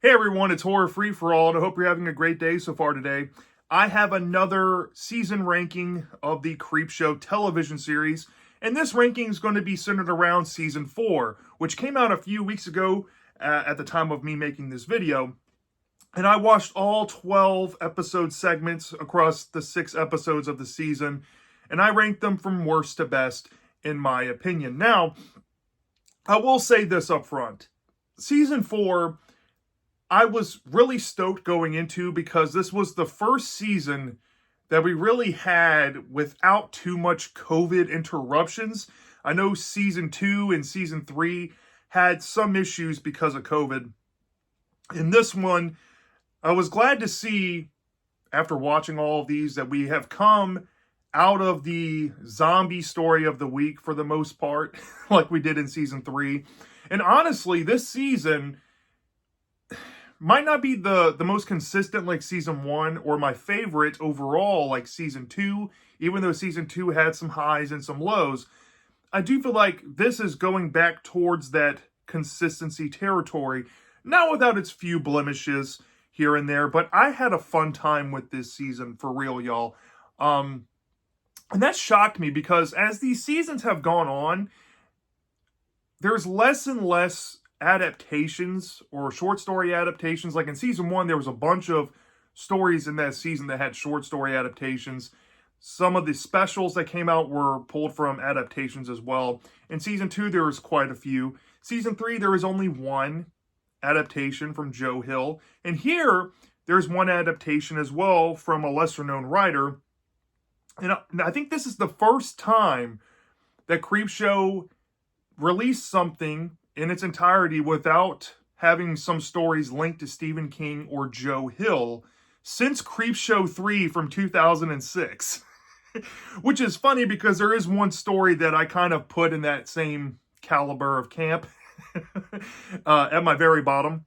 Hey everyone, it's Horror Free for All, and I hope you're having a great day so far today. I have another season ranking of the Creepshow television series, and this ranking is going to be centered around season 4, which came out a few weeks ago at the time of me making this video. And I watched all 12 episode segments across the 6 episodes of the season, and I ranked them from worst to best, in my opinion. Now, I will say this up front. Season 4 I was really stoked going into because this was the first season that we really had without too much COVID interruptions. I know season 2 and season 3 had some issues because of COVID. In this one, I was glad to see, after watching all of these, that we have come out of the zombie story of the week for the most part, like we did in season 3. And honestly, this season might not be the most consistent like season 1 or my favorite overall like season 2, even though season 2 had some highs and some lows. I do feel like this is going back towards that consistency territory, not without its few blemishes here and there, but I had a fun time with this season for real, y'all. And that shocked me because as these seasons have gone on, there's less and less adaptations or short story adaptations. Like in season 1, there was a bunch of stories in that season that had short story adaptations. Some of the specials that came out were pulled from adaptations as well. In season 2, there was quite a few. Season 3, there was only one adaptation from Joe Hill. And here, there's one adaptation as well from a lesser known writer. And I think this is the first time that Creepshow released something in its entirety without having some stories linked to Stephen King or Joe Hill since Creepshow 3 from 2006. Which is funny because there is one story that I kind of put in that same caliber of camp at my very bottom.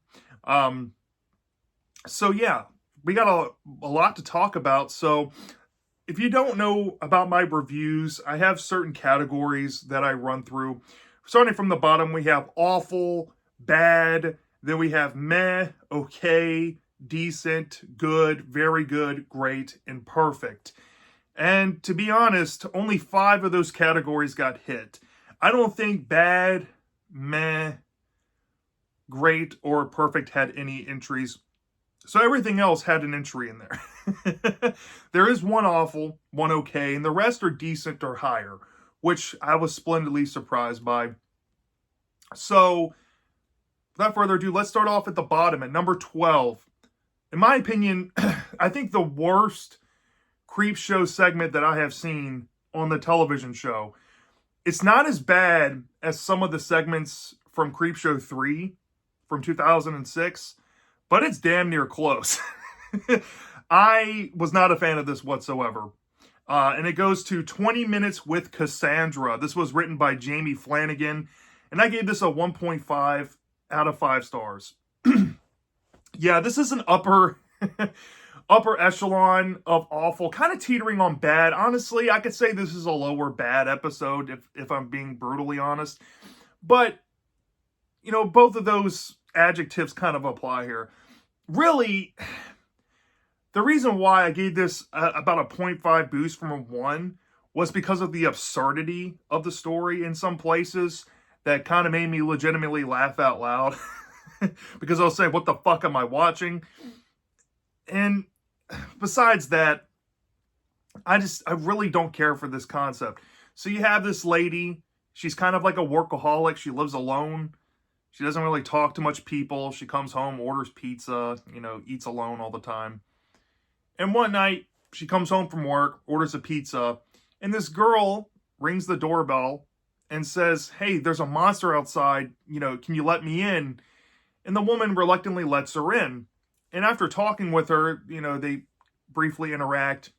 So yeah, we got a lot to talk about. So if you don't know about my reviews, I have certain categories that I run through. Starting from the bottom, we have awful, bad, then we have meh, okay, decent, good, very good, great, and perfect. And to be honest, only 5 of those categories got hit. I don't think bad, meh, great, or perfect had any entries. So everything else had an entry in there. There is one awful, one okay, and the rest are decent or higher, which I was splendidly surprised by. So, without further ado, let's start off at the bottom at number 12. In my opinion, I think the worst Creepshow segment that I have seen on the television show. It's not as bad as some of the segments from Creepshow 3 from 2006, but it's damn near close. I was not a fan of this whatsoever. And it goes to 20 Minutes with Cassandra. This was written by Jamie Flanagan, and I gave this a 1.5 out of 5 stars. Yeah, this is an upper echelon of awful, kind of teetering on bad. Honestly, I could say this is a lower bad episode if I'm being brutally honest. But, you know, both of those adjectives kind of apply here. Really, the reason why I gave this about a 0.5 boost from a 1 was because of the absurdity of the story in some places that kind of made me legitimately laugh out loud. Because I'll say, what the fuck am I watching? And besides that, I really don't care for this concept. So you have this lady, she's kind of like a workaholic, she lives alone. She doesn't really talk to much people. She comes home, orders pizza, eats alone all the time. And one night, she comes home from work, orders a pizza, and this girl rings the doorbell and says, hey, there's a monster outside, can you let me in? And the woman reluctantly lets her in. And after talking with her, they briefly interact.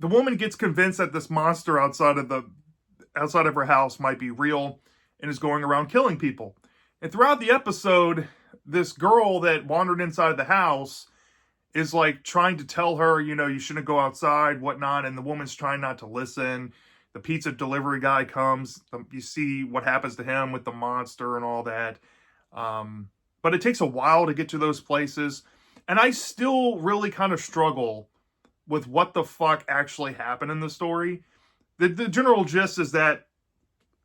The woman gets convinced that this monster outside of her house might be real and is going around killing people. And throughout the episode, this girl that wandered inside the house is like trying to tell her, you shouldn't go outside, whatnot. And the woman's trying not to listen. The pizza delivery guy comes. You see what happens to him with the monster and all that. but it takes a while to get to those places. And I still really kind of struggle with what the fuck actually happened in the story. The general gist is that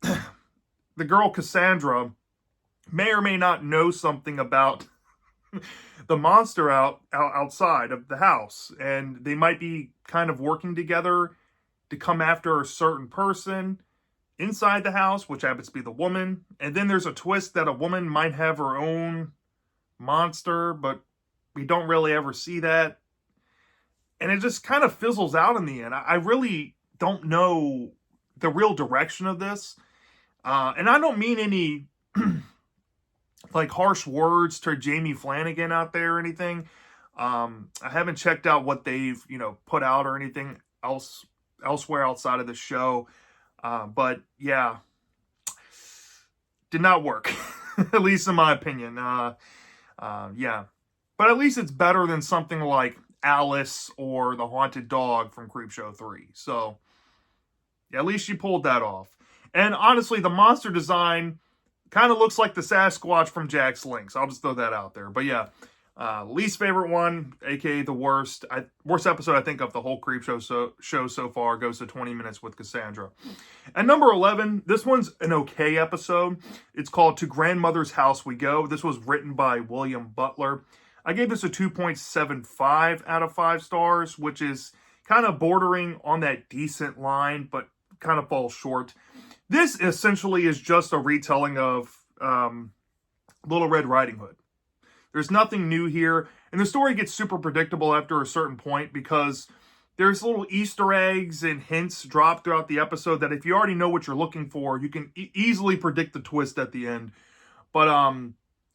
the girl Cassandra may or may not know something about the monster outside of the house, and they might be kind of working together to come after a certain person inside the house, which happens to be the woman. And then there's a twist that a woman might have her own monster, but we don't really ever see that. And it just kind of fizzles out in the end. I really don't know the real direction of this. And I don't mean any like harsh words to Jamie Flanagan out there or anything. I haven't checked out what they've, put out or anything elsewhere outside of the show. But yeah, did not work, at least in my opinion. Yeah, but at least it's better than something like Alice or the Haunted Dog from Creepshow 3. So yeah, at least you pulled that off. And honestly, the monster design kind of looks like the Sasquatch from Jack's Links. I'll just throw that out there. But yeah, least favorite one, aka the worst episode I think of the whole Creepshow show so far, goes to 20 Minutes with Cassandra. And number 11, this one's an okay episode. It's called To Grandmother's House We Go. This was written by William Butler. I gave this a 2.75 out of 5 stars, which is kind of bordering on that decent line, but kind of falls short. This essentially is just a retelling of Little Red Riding Hood. There's nothing new here, and the story gets super predictable after a certain point because there's little Easter eggs and hints dropped throughout the episode that if you already know what you're looking for, you can easily predict the twist at the end. But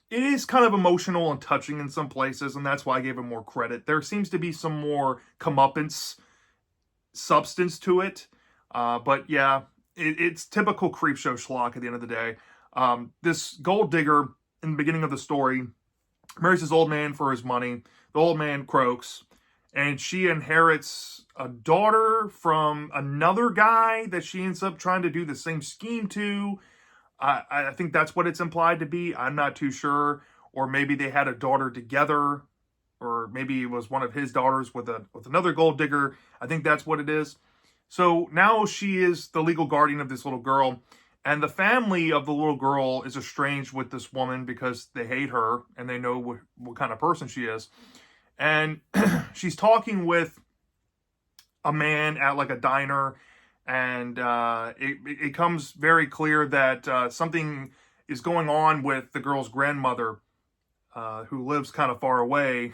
it is kind of emotional and touching in some places, and that's why I gave it more credit. There seems to be some more comeuppance substance to it, but yeah, it's typical Creepshow schlock at the end of the day. This gold digger in the beginning of the story marries this old man for his money. The old man croaks, and she inherits a daughter from another guy that she ends up trying to do the same scheme to. I think that's what it's implied to be. I'm not too sure. Or maybe they had a daughter together, or maybe it was one of his daughters with another gold digger. I think that's what it is. So now she is the legal guardian of this little girl, and the family of the little girl is estranged with this woman because they hate her and they know what kind of person she is. And she's talking with a man at like a diner, and it comes very clear that something is going on with the girl's grandmother, who lives kind of far away,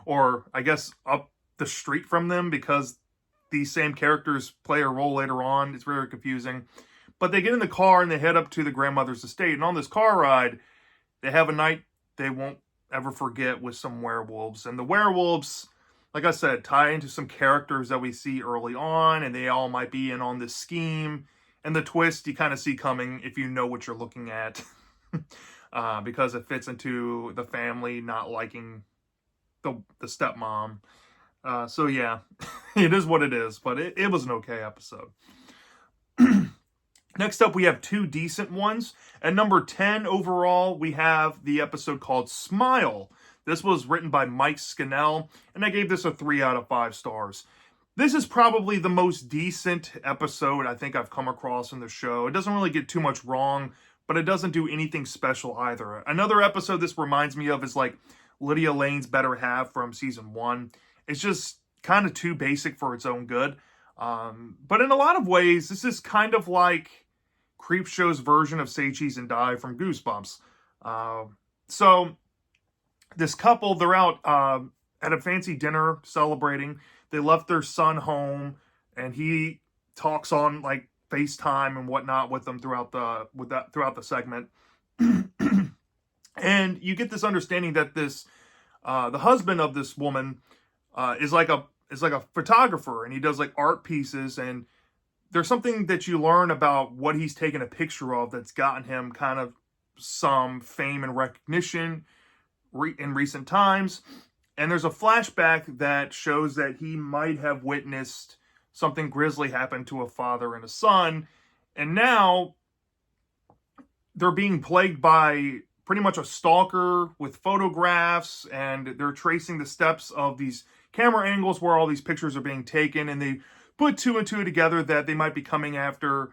or I guess up the street from them, because these same characters play a role later on. It's very confusing. But they get in the car and they head up to the grandmother's estate. And on this car ride, they have a night they won't ever forget with some werewolves. And the werewolves, like I said, tie into some characters that we see early on, and they all might be in on this scheme. And the twist you kind of see coming if you know what you're looking at, because it fits into the family not liking the stepmom. So yeah, it is what it is, but it was an okay episode. Next up, we have 2 decent ones. At number 10 overall, we have the episode called Smile. This was written by Mike Scannell, and I gave this a 3 out of 5 stars. This is probably the most decent episode I think I've come across in the show. It doesn't really get too much wrong, but it doesn't do anything special either. Another episode this reminds me of is like Lydia Lane's Better Half from season 1. It's just kind of too basic for its own good. But in a lot of ways, this is kind of like Creepshow's version of Say Cheese and Die from Goosebumps. So this couple, they're out at a fancy dinner celebrating. They left their son home, and he talks on like FaceTime and whatnot with them throughout the segment. And you get this understanding that this the husband of this woman is like a photographer, and he does like art pieces, and there's something that you learn about what he's taken a picture of that's gotten him kind of some fame and recognition in recent times. And there's a flashback that shows that he might have witnessed something grisly happen to a father and a son, and now they're being plagued by pretty much a stalker with photographs, and they're tracing the steps of these camera angles where all these pictures are being taken, and they put two and two together that they might be coming after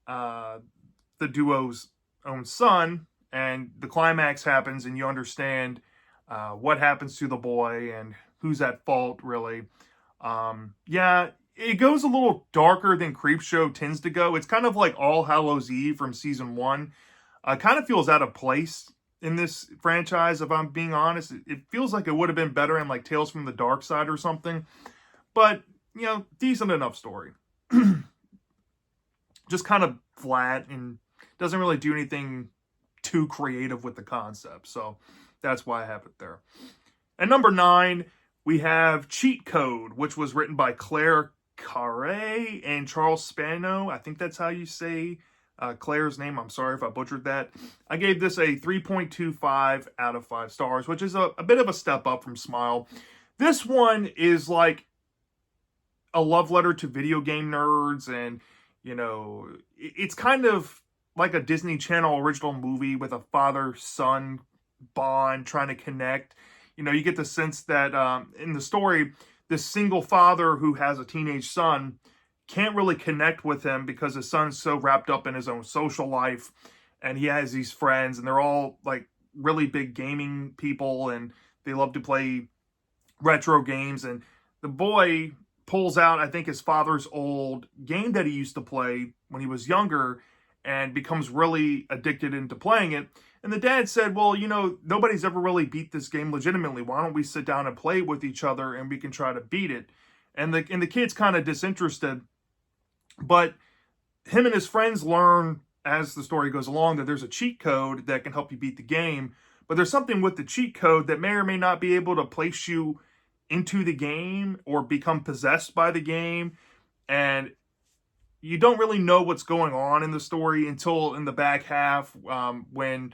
the duo's own son, and the climax happens, and you understand what happens to the boy and who's at fault, really. Yeah, it goes a little darker than Creepshow tends to go. It's kind of like All Hallows Eve from season 1. Kind of feels out of place in this franchise, if I'm being honest. It feels like it would have been better in like Tales from the Dark Side or something. But, you know, decent enough story. Just kind of flat and doesn't really do anything too creative with the concept. So that's why I have it there. At number 9, we have Cheat Code, which was written by Claire Carre and Charles Spano. I think that's how you say Claire's name. I'm sorry if I butchered that. I gave this a 3.25 out of 5 stars, which is a bit of a step up from Smile. This one is like a love letter to video game nerds, and, you know, it's kind of like a Disney Channel original movie with a father-son bond trying to connect. You know, you get the sense that in the story, this single father who has a teenage son can't really connect with him because his son's so wrapped up in his own social life, and he has these friends, and they're all like really big gaming people, and they love to play retro games. And the boy pulls out, I think, his father's old game that he used to play when he was younger, and becomes really addicted into playing it. And the dad said, well, you know, nobody's ever really beat this game legitimately. Why don't we sit down and play with each other, and we can try to beat it? And the kid's kind of disinterested. But him and his friends learn as the story goes along that there's a cheat code that can help you beat the game. But there's something with the cheat code that may or may not be able to place you into the game or become possessed by the game. And you don't really know what's going on in the story until in the back half, when,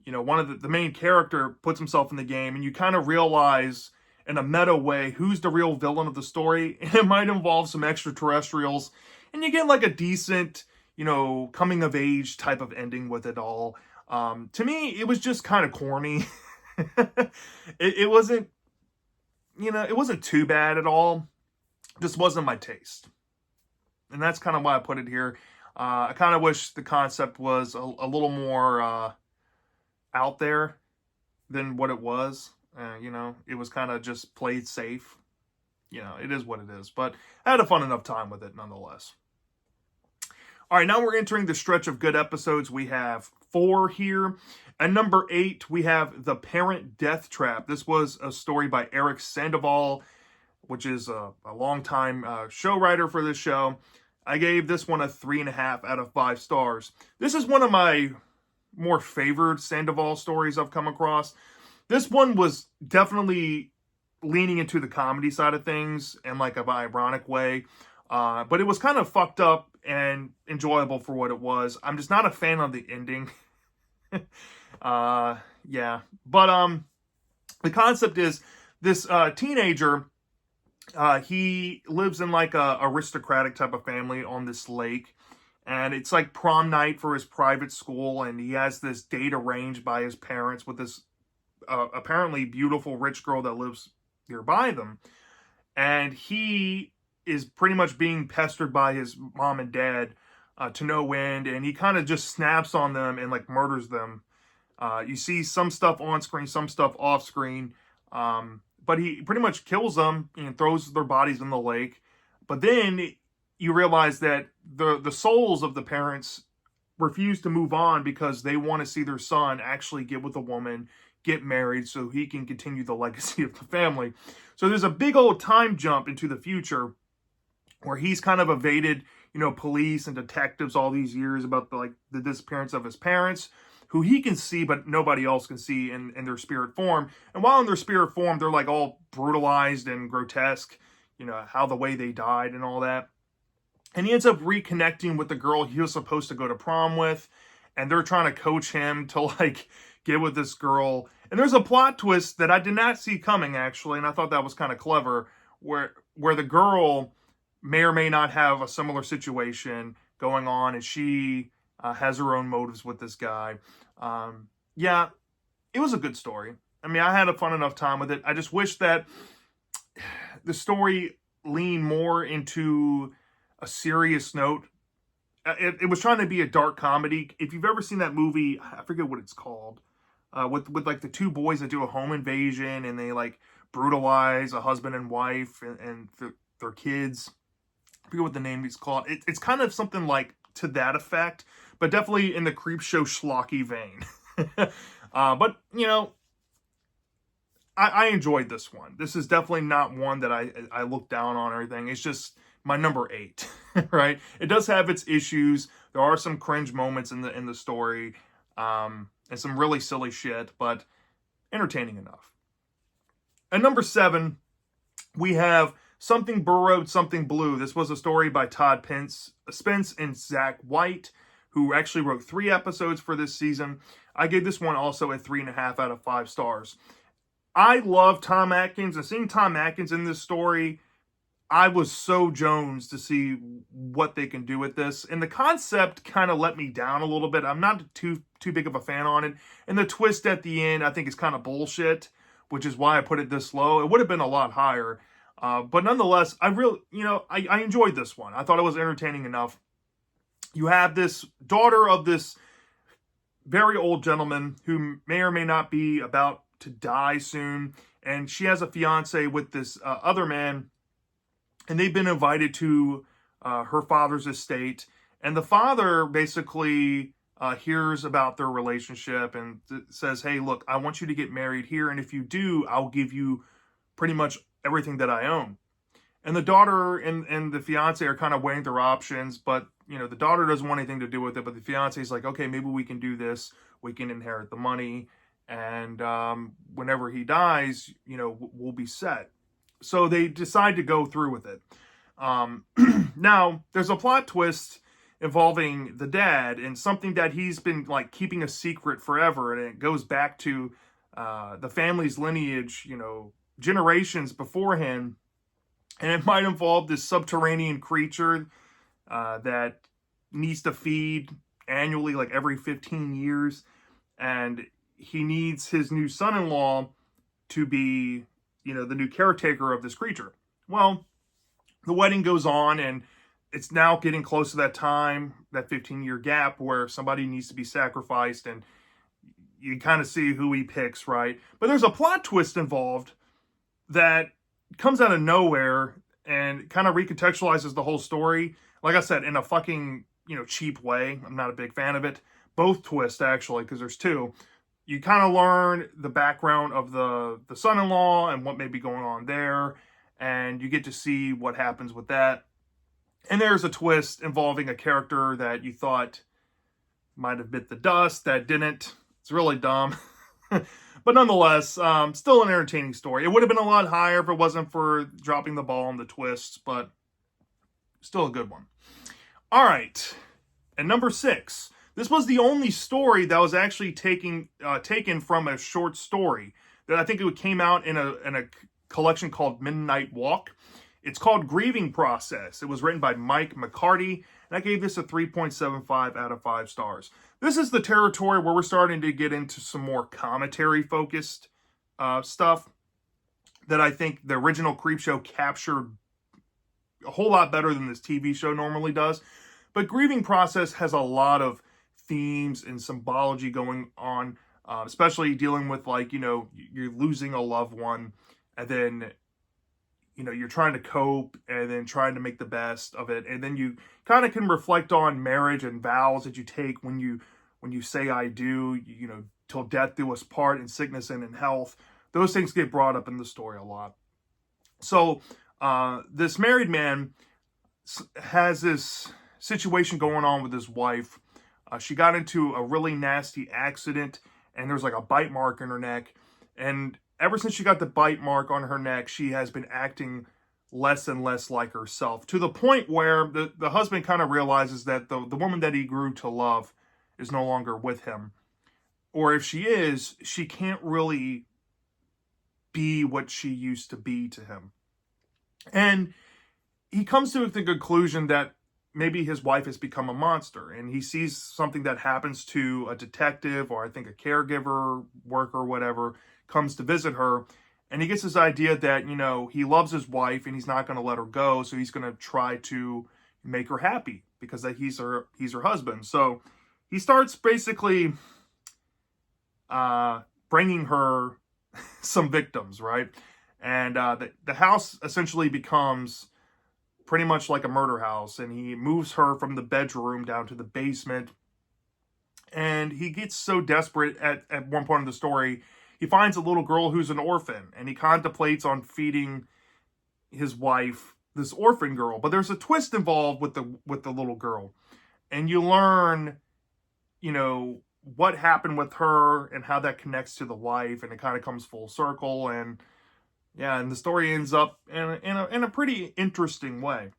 you know, one of the main character puts himself in the game, and you kind of realize in a meta way who's the real villain of the story. And it might involve some extraterrestrials, and you get like a decent, you know, coming of age type of ending with it all. To me, it was just kind of corny. It wasn't, you know, it wasn't too bad at all. Just wasn't my taste. And that's kind of why I put it here. I kind of wish the concept was a little more out there than what it was. You know, it was kind of just played safe. You know, it is what it is. But I had a fun enough time with it nonetheless. All right, now we're entering the stretch of good episodes. We have 4 here. At number 8, we have The Parent Death Trap. This was a story by Eric Sandoval, which is a longtime show writer for this show. I gave this one a 3.5 out of 5 stars. This is one of my more favored Sandoval stories I've come across. This one was definitely leaning into the comedy side of things in like an ironic way. But it was kind of fucked up and enjoyable for what it was. I'm just not a fan of the ending. Yeah. But the concept is this teenager, he lives in like a aristocratic type of family on this lake. And it's like prom night for his private school. And he has this date arranged by his parents with this apparently beautiful rich girl that lives nearby them. And he is pretty much being pestered by his mom and dad to no end. And he kind of just snaps on them and like murders them. You see some stuff on screen, some stuff off screen. But he pretty much kills them and throws their bodies in the lake. But then you realize that the souls of the parents refuse to move on because they want to see their son actually get with a woman, get married, so he can continue the legacy of the family. So there's a big old time jump into the future where he's kind of evaded, you know, police and detectives all these years about the disappearance of his parents, who he can see, but nobody else can see in their spirit form. And while in their spirit form, they're like all brutalized and grotesque, you know, how the way they died and all that. And he ends up reconnecting with the girl he was supposed to go to prom with. And they're trying to coach him to like get with this girl. And there's a plot twist that I did not see coming, actually. And I thought that was kind of clever, where the girl may or may not have a similar situation going on. And she has her own motives with this guy. Yeah, it was a good story. I mean, I had a fun enough time with it. I just wish that the story leaned more into a serious note. It was trying to be a dark comedy. If you've ever seen that movie, I forget what it's called, with like the two boys that do a home invasion and they like brutalize a husband and wife and their kids. I forget what the name is called. It's kind of something like to that effect, but definitely in the Creepshow schlocky vein. But you know, I enjoyed this one. This is definitely not one that I look down on or anything. It's just my number 8, right? It does have its issues. There are some cringe moments in the story, and some really silly shit, but entertaining enough. At number 7, we have Something Burrowed, Something Blue. This was a story by Todd Spence and Zach White, who actually wrote 3 episodes for this season. I gave this one also a 3.5 out of 5 stars. I love Tom Atkins, and seeing Tom Atkins in this story, I was so Jones to see what they can do with this. And the concept kind of let me down a little bit. I'm not too big of a fan on it. And the twist at the end, I think, is kind of bullshit, which is why I put it this low. It would have been a lot higher. But nonetheless, I enjoyed this one. I thought it was entertaining enough. You have this daughter of this very old gentleman who may or may not be about to die soon, and she has a fiance with this other man, and they've been invited to her father's estate, and the father basically hears about their relationship and says, hey, look, I want you to get married here, and if you do, I'll give you pretty much everything that I own. And the daughter and the fiance are kind of weighing their options, but you know, the daughter doesn't want anything to do with it, but the fiance is like, okay, maybe we can do this, we can inherit the money, and whenever he dies, you know, we'll be set. So they decide to go through with it. Now, there's a plot twist involving the dad and something that he's been like keeping a secret forever, and it goes back to the family's lineage, you know, generations beforehand, and it might involve this subterranean creature that needs to feed annually, like every 15 years, and he needs his new son-in-law to be, you know, the new caretaker of this creature. Well, the wedding goes on, and it's now getting close to that time, that 15-year gap where somebody needs to be sacrificed, and you kind of see who he picks, right? But there's a plot twist involved that comes out of nowhere and kind of recontextualizes the whole story. Like I said, in a fucking, you know, cheap way. I'm not a big fan of it. Both twists, actually, because there's 2. You kind of learn the background of the son-in-law and what may be going on there, and you get to see what happens with that. And there's a twist involving a character that you thought might have bit the dust that didn't. It's really dumb. But nonetheless, still an entertaining story. It would have been a lot higher if it wasn't for dropping the ball on the twists, but still a good one. All right, and number 6. This was the only story that was actually taken from a short story that I think it came out in a collection called Midnight Walk. It's called Grieving Process. It was written by Mike McCarty, and I gave this a 3.75 out of 5 stars. This is the territory where we're starting to get into some more commentary-focused stuff that I think the original Creepshow captured a whole lot better than this TV show normally does. But Grieving Process has a lot of themes and symbology going on, especially dealing with, like, you know, you're losing a loved one, and then, you know, you're trying to cope and then trying to make the best of it. And then you kind of can reflect on marriage and vows that you take when you say I do, you know, till death do us part, in sickness and in health. Those things get brought up in the story a lot. So this married man has this situation going on with his wife. She got into a really nasty accident, and there's like a bite mark in her neck. And ever since she got the bite mark on her neck, she has been acting less and less like herself, to the point where the husband kind of realizes that the woman that he grew to love is no longer with him. Or if she is, she can't really be what she used to be to him. And he comes to the conclusion that maybe his wife has become a monster, and he sees something that happens to a detective, or I think a caregiver, worker, whatever, comes to visit her, and he gets this idea that, he loves his wife and he's not going to let her go, so he's going to try to make her happy because that he's her husband. So he starts basically bringing her some victims, right? And the house essentially becomes pretty much like a murder house, and he moves her from the bedroom down to the basement. And he gets so desperate at one point in the story, he finds a little girl who's an orphan, and he contemplates on feeding his wife this orphan girl. But there's a twist involved with the little girl, and you learn, what happened with her and how that connects to the wife, and it kind of comes full circle. And yeah, and the story ends up in a pretty interesting way.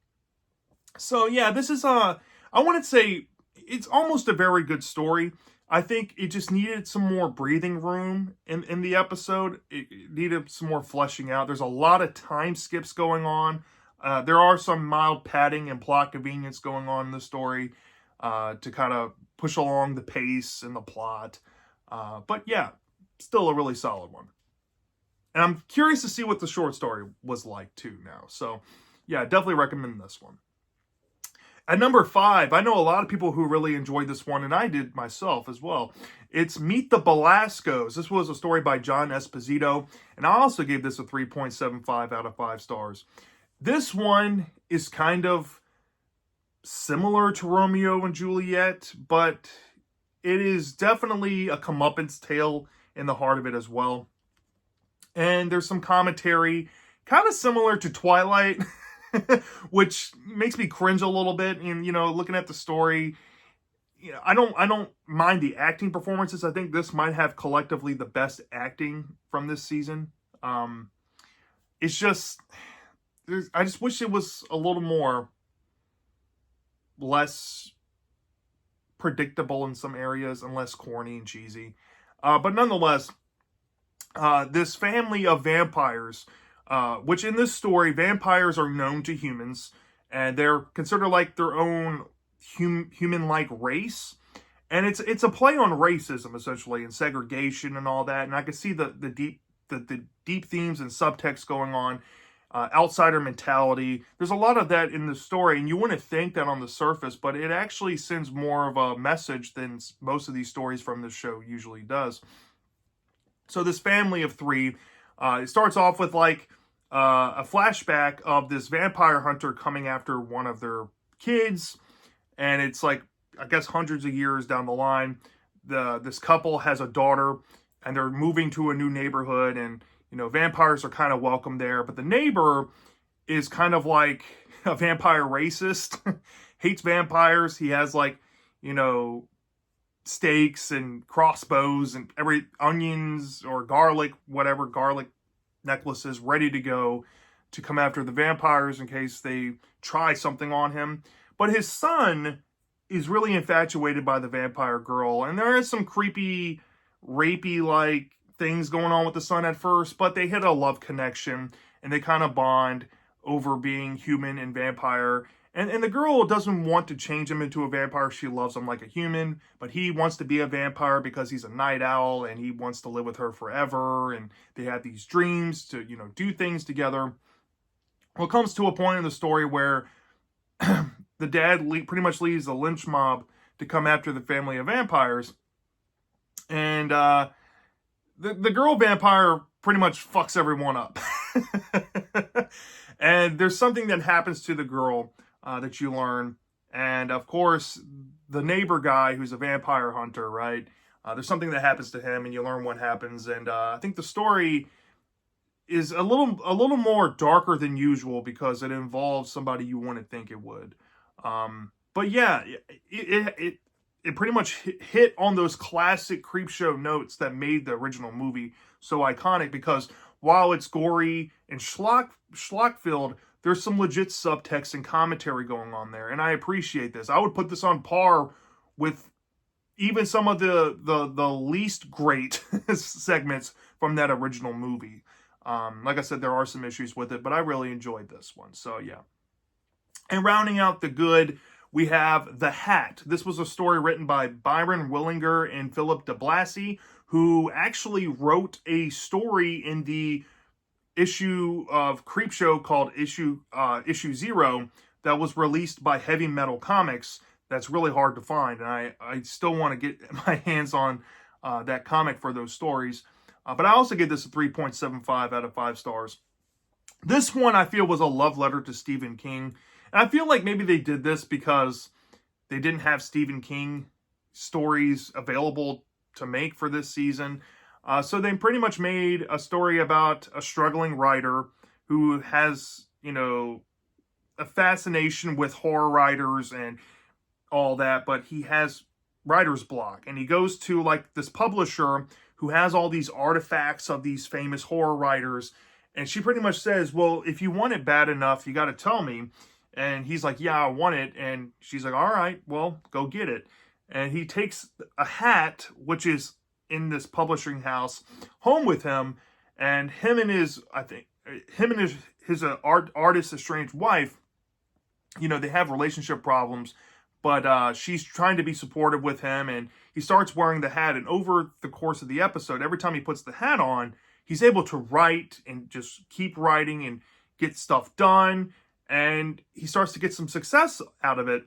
So yeah, this is I wouldn't say it's almost a very good story. I think it just needed some more breathing room in the episode. It needed some more fleshing out. There's a lot of time skips going on. There are some mild padding and plot convenience going on in the story to kind of push along the pace and the plot. But yeah, still a really solid one. And I'm curious to see what the short story was like too now. So yeah, definitely recommend this one. At number 5, I know a lot of people who really enjoyed this one, and I did myself as well. It's Meet the Belascos. This was a story by John Esposito, and I also gave this a 3.75 out of 5 stars. This one is kind of similar to Romeo and Juliet, but it is definitely a comeuppance tale in the heart of it as well. And there's some commentary, kind of similar to Twilight, which makes me cringe a little bit. And looking at the story, I don't mind the acting performances. I think this might have collectively the best acting from this season. It's just I just wish it was a little more less predictable in some areas and less corny and cheesy. But nonetheless, this family of vampires, which in this story, vampires are known to humans, and they're considered like their own human-like race. And it's a play on racism, essentially, and segregation and all that. And I can see the deep themes and subtext going on. Outsider mentality. There's a lot of that in the story, and you wouldn't think that on the surface, but it actually sends more of a message than most of these stories from this show usually does. So this family of 3, it starts off with like a flashback of this vampire hunter coming after one of their kids, and it's like, I guess, hundreds of years down the line. This couple has a daughter, and they're moving to a new neighborhood, and vampires are kind of welcome there, but the neighbor is kind of like a vampire racist, hates vampires. He has like, stakes and crossbows and onions or garlic necklaces ready to go to come after the vampires in case they try something on him. But his son is really infatuated by the vampire girl, and there is some creepy, rapey like things going on with the son at first, but they hit a love connection and they kind of bond over being human and vampire. And the girl doesn't want to change him into a vampire. She loves him like a human, but he wants to be a vampire because he's a night owl and he wants to live with her forever. And they have these dreams to, do things together. Well, it comes to a point in the story where the dad pretty much leaves the lynch mob to come after the family of vampires. And the girl vampire pretty much fucks everyone up. And there's something that happens to the girl that you learn. And of course, the neighbor guy who's a vampire hunter, right? There's something that happens to him and you learn what happens. And I think the story is a little more darker than usual because it involves somebody you wouldn't think it would. But yeah, it pretty much hit on those classic Creepshow notes that made the original movie so iconic, because while it's gory and schlock-filled, there's some legit subtext and commentary going on there, and I appreciate this. I would put this on par with even some of the least great segments from that original movie. Like I said, there are some issues with it, but I really enjoyed this one, so yeah. And rounding out the good, we have The Hat. This was a story written by Byron Willinger and Philip de Blassie, who actually wrote a story in the issue of Creepshow called Issue 0 that was released by Heavy Metal Comics. That's really hard to find, and I still want to get my hands on that comic for those stories. But I also give this a 3.75 out of 5 stars. This one I feel was a love letter to Stephen King. And I feel like maybe they did this because they didn't have Stephen King stories available to make for this season. So they pretty much made a story about a struggling writer who has, a fascination with horror writers and all that, but he has writer's block. And he goes to like this publisher who has all these artifacts of these famous horror writers. And she pretty much says, well, if you want it bad enough, you got to tell me. And he's like, yeah, I want it. And she's like, all right, well, go get it. And he takes a hat, which is in this publishing house, home with him. And him and his artist estranged wife, they have relationship problems. But she's trying to be supportive with him. And he starts wearing the hat. And over the course of the episode, every time he puts the hat on, he's able to write and just keep writing and get stuff done. And he starts to get some success out of it.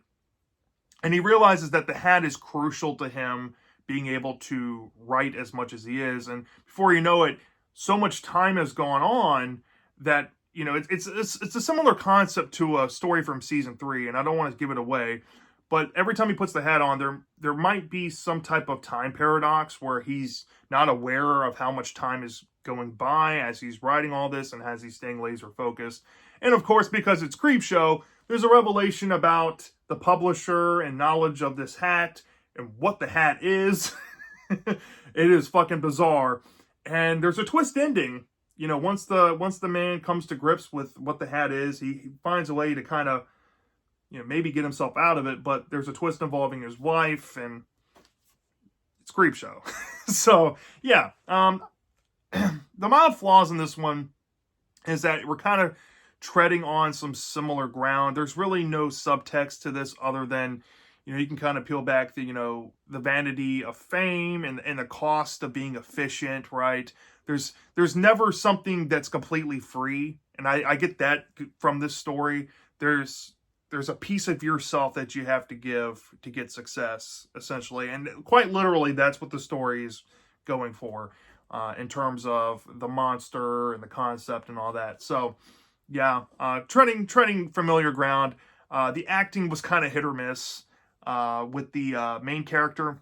And he realizes that the hat is crucial to him being able to write as much as he is. And before you know it, so much time has gone on that, it's a similar concept to a story from season 3. And I don't want to give it away. But every time he puts the hat on, there might be some type of time paradox where he's not aware of how much time is going by as he's writing all this and as he's staying laser focused. And of course, because it's Creepshow, there's a revelation about the publisher and knowledge of this hat and what the hat is. It is fucking bizarre. And there's a twist ending. Once the man comes to grips with what the hat is, he finds a way to kind of, maybe get himself out of it. But there's a twist involving his wife, and it's Creepshow. So, yeah. The mild flaws in this one is that we're kind of treading on some similar ground. There's really no subtext to this other than, you can kind of peel back the vanity of fame and the cost of being efficient, right? There's never something that's completely free. And I get that from this story. There's a piece of yourself that you have to give to get success, essentially. And quite literally, that's what the story is going for. In terms of the monster and the concept and all that. So, yeah, treading familiar ground. The acting was kind of hit or miss with the main character.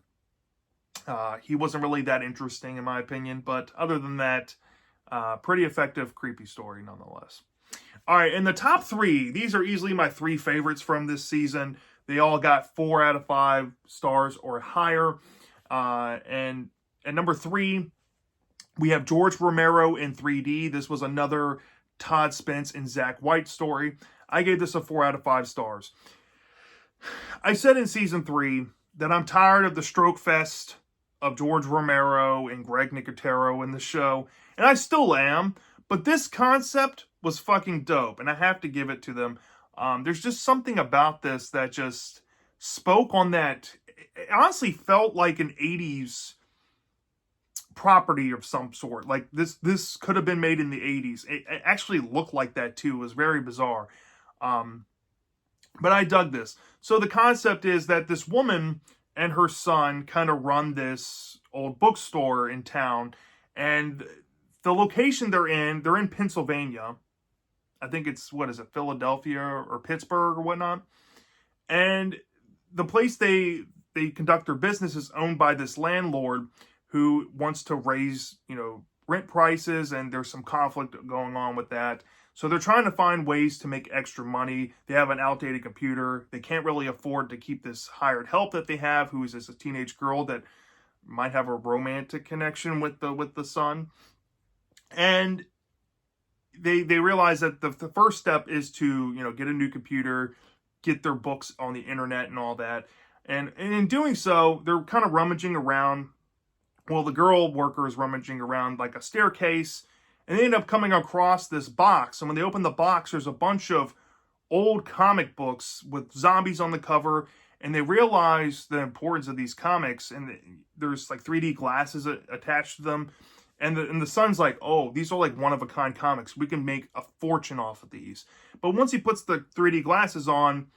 He wasn't really that interesting, in my opinion. But other than that, pretty effective, creepy story nonetheless. All right, in the top 3, these are easily my 3 favorites from this season. They all got 4 out of 5 stars or higher. And at number 3, we have George Romero in 3D. This was another Todd Spence and Zach White story. I gave this a 4 out of 5 stars. I said in season 3 that I'm tired of the stroke fest of George Romero and Greg Nicotero in the show. And I still am. But this concept was fucking dope. And I have to give it to them. There's just something about this that just spoke on that. It honestly felt like an 80s property of some sort. Like this could have been made in the 80s. It actually looked like that too. It was very bizarre. But I dug this. So the concept is that this woman and her son kind of run this old bookstore in town, and the location they're in Pennsylvania. I think it's, Philadelphia or Pittsburgh or whatnot. And the place they conduct their business is owned by this landlord who wants to raise, rent prices, and there's some conflict going on with that. So they're trying to find ways to make extra money. They have an outdated computer. They can't really afford to keep this hired help that they have, who is just a teenage girl that might have a romantic connection with the son. And they realize that the first step is to, get a new computer, get their books on the internet and all that. And in doing so, they're kind of rummaging around. Well, the girl worker is rummaging around like a staircase, and they end up coming across this box. And when they open the box, there's a bunch of old comic books with zombies on the cover, and they realize the importance of these comics, and there's like 3D glasses attached to them. And the son's like, oh, these are like one-of-a-kind comics. We can make a fortune off of these. But once he puts the 3D glasses on,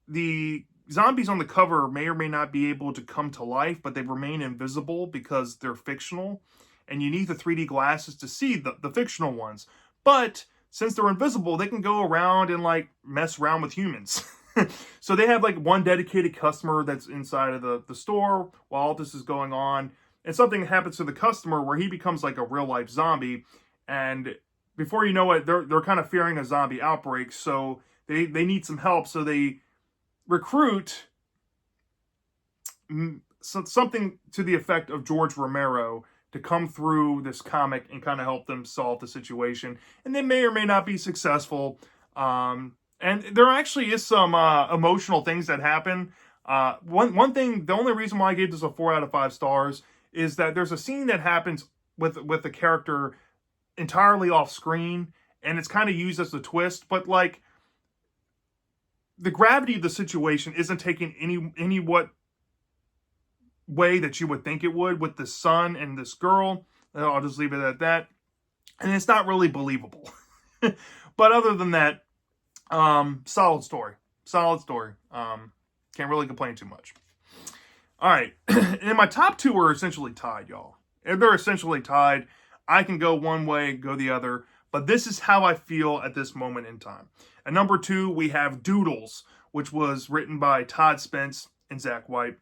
the zombies on the cover may or may not be able to come to life, but they remain invisible because they're fictional. And you need the 3D glasses to see the fictional ones. But since they're invisible, they can go around and like mess around with humans. So they have like one dedicated customer that's inside of the store while all this is going on. And something happens to the customer where he becomes like a real life zombie. And before you know it, they're kind of fearing a zombie outbreak. So they need some help. So they recruit something to the effect of George Romero to come through this comic and kind of help them solve the situation. And they may or may not be successful. And there actually is some emotional things that happen. One thing, the only reason why I gave this a 4 out of 5 stars is that there's a scene that happens with the character entirely off screen, and it's kind of used as a twist, but like the gravity of the situation isn't taken any what way that you would think it would with the son and this girl. I'll just leave it at that. And it's not really believable. But other than that, solid story. Can't really complain too much. All right. And my top 2 are essentially tied, y'all. If they're essentially tied, I can go one way, go the other. But this is how I feel at this moment in time. At number 2, we have Doodles, which was written by Todd Spence and Zach White.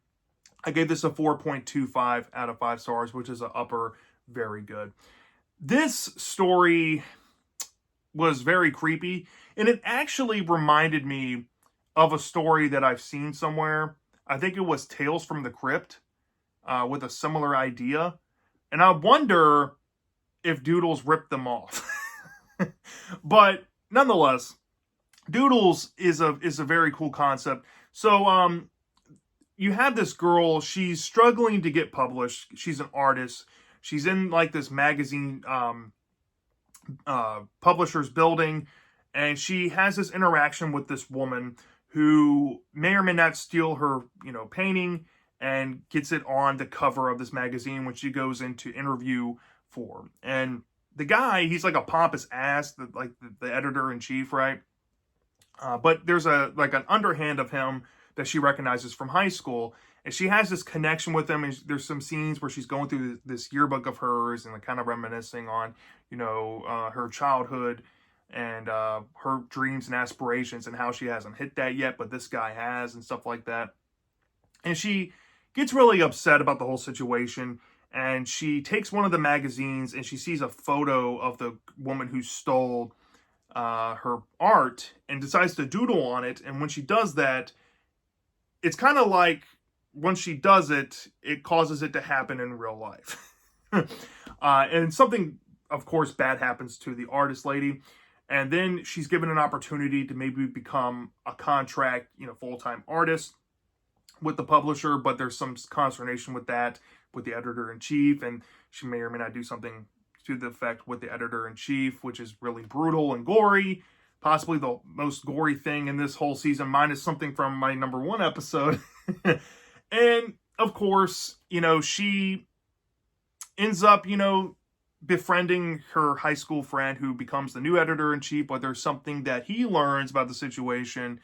I gave this a 4.25 out of 5 stars, which is an upper, very good. This story was very creepy, and it actually reminded me of a story that I've seen somewhere. I think it was Tales from the Crypt, with a similar idea. And I wonder if Doodles ripped them off. But nonetheless, Doodles is a very cool concept. So you have this girl, she's struggling to get published. She's an artist. She's in like this magazine publisher's building, and she has this interaction with this woman who may or may not steal her, painting, and gets it on the cover of this magazine when she goes in to interview for. And the guy, he's like a pompous ass, the editor-in-chief, right? But there's an underhand of him that she recognizes from high school, and she has this connection with him. And there's some scenes where she's going through this yearbook of hers and kind of reminiscing on, her childhood and her dreams and aspirations and how she hasn't hit that yet, but this guy has, and stuff like that. And she gets really upset about the whole situation, and she takes one of the magazines and she sees a photo of the woman who stole her art and decides to doodle on it. And when she does that, it's kind of like when she does it, it causes it to happen in real life. And something, of course, bad happens to the artist lady. And then she's given an opportunity to maybe become a contract, full-time artist with the publisher, but there's some consternation with that, with the editor-in-chief, and she may or may not do something to the effect with the editor-in-chief, which is really brutal and gory, possibly the most gory thing in this whole season, minus something from my number 1 episode. And, of course, she ends up, befriending her high school friend who becomes the new editor-in-chief, but there's something that he learns about the situation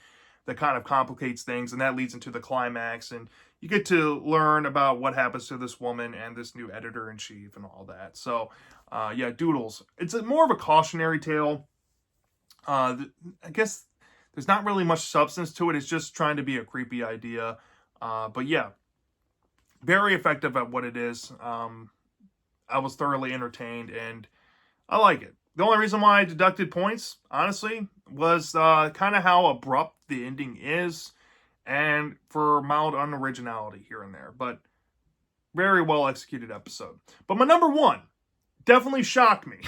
that kind of complicates things, and that leads into the climax, and you get to learn about what happens to this woman and this new editor-in-chief and all that. So, yeah, Doodles. It's more of a cautionary tale. I guess there's not really much substance to it. It's just trying to be a creepy idea. But yeah, very effective at what it is. I was thoroughly entertained, and I like it. The only reason why I deducted points, honestly, was kind of how abrupt the ending is, and for mild unoriginality here and there. But very well executed episode. But my number 1 definitely shocked me.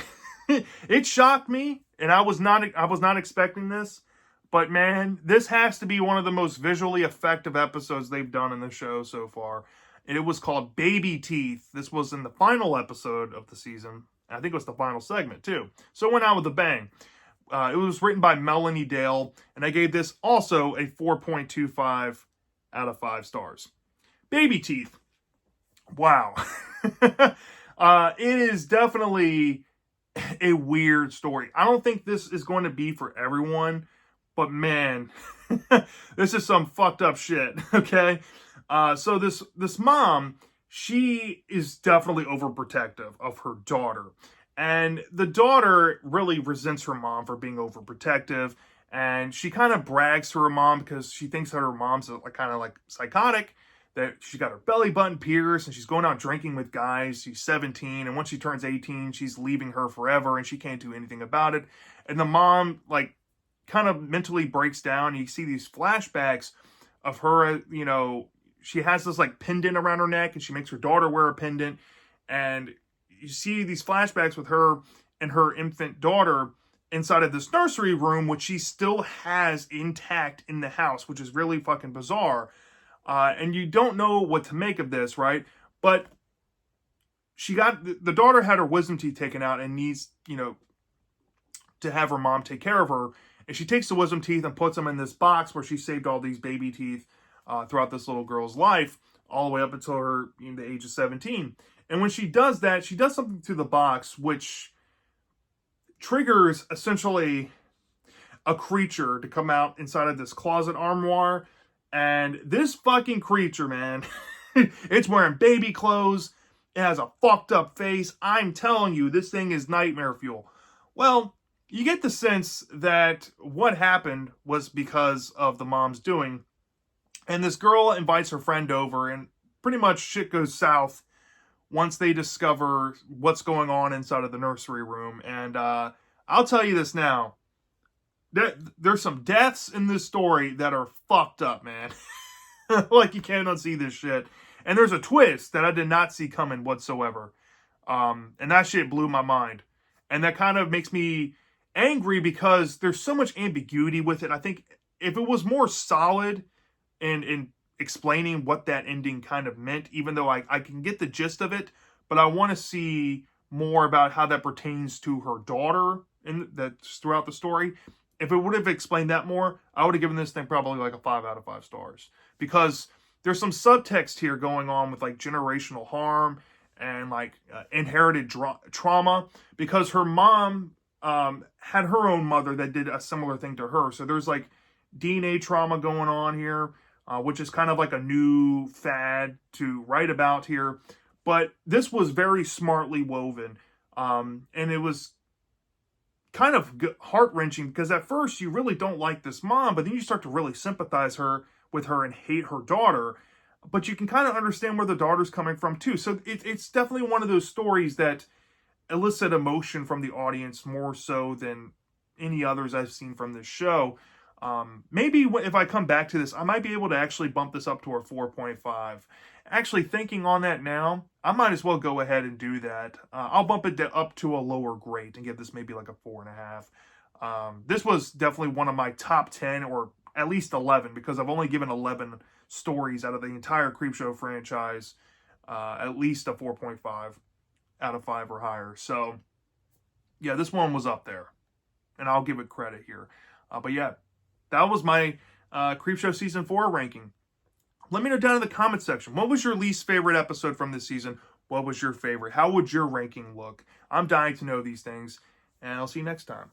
It shocked me, and I was not expecting this. But man, this has to be one of the most visually effective episodes they've done in the show so far. And it was called Baby Teeth. This was in the final episode of the season. I think it was the final segment too. So it went out with a bang. It was written by Melanie Dale, and I gave this also a 4.25 out of 5 stars. Baby teeth. Wow. It is definitely a weird story. I don't think this is going to be for everyone, but man, this is some fucked up shit, okay? So this mom, she is definitely overprotective of her daughter. And the daughter really resents her mom for being overprotective. And she kind of brags to her mom because she thinks that her mom's kind of like psychotic, that she got her belly button pierced and she's going out drinking with guys. She's 17, and once she turns 18, she's leaving her forever and she can't do anything about it. And the mom, like, kind of mentally breaks down. You see these flashbacks of her, you know, she has this like pendant around her neck and she makes her daughter wear a pendant. And you see these flashbacks with her and her infant daughter inside of this nursery room, which she still has intact in the house, which is really fucking bizarre. And you don't know what to make of this, right? But the daughter had her wisdom teeth taken out and needs, you know, to have her mom take care of her. And she takes the wisdom teeth and puts them in this box where she saved all these baby teeth throughout this little girl's life, all the way up until her, you know, the age of 17. And when she does that, she does something to the box which triggers essentially a creature to come out inside of this closet armoire. And this fucking creature, man, it's wearing baby clothes. It has a fucked up face. I'm telling you, this thing is nightmare fuel. Well, you get the sense that what happened was because of the mom's doing. And this girl invites her friend over, and pretty much shit goes south once they discover what's going on inside of the nursery room. And I'll tell you this now. There's some deaths in this story that are fucked up, man. Like, you can't unsee this shit. And there's a twist that I did not see coming whatsoever. And that shit blew my mind. And that kind of makes me angry because there's so much ambiguity with it. I think if it was more solid in explaining what that ending kind of meant, even though I can get the gist of it, but I want to see more about how that pertains to her daughter that's throughout the story. If it would have explained that more, I would have given this thing probably like a 5 out of 5 stars. Because there's some subtext here going on with like generational harm and like inherited trauma. Because her mom had her own mother that did a similar thing to her. So there's like DNA trauma going on here, which is kind of like a new fad to write about here. But this was very smartly woven. And it was kind of heart-wrenching because at first you really don't like this mom, but then you start to really sympathize with her and hate her daughter. But you can kind of understand where the daughter's coming from too. So it's definitely one of those stories that elicit emotion from the audience more so than any others I've seen from this show. Maybe if I come back to this, I might be able to actually bump this up to a 4.5. Actually, thinking on that now, I might as well go ahead and do that. I'll bump it up to a lower grade and give this maybe like a 4.5. This was definitely one of my top 10 or at least 11 because I've only given 11 stories out of the entire Creepshow franchise at least a 4.5 out of 5 or higher. So, yeah, this one was up there. And I'll give it credit here. But yeah, that was my Creepshow Season 4 ranking. Let me know down in the comment section. What was your least favorite episode from this season? What was your favorite? How would your ranking look? I'm dying to know these things. And I'll see you next time.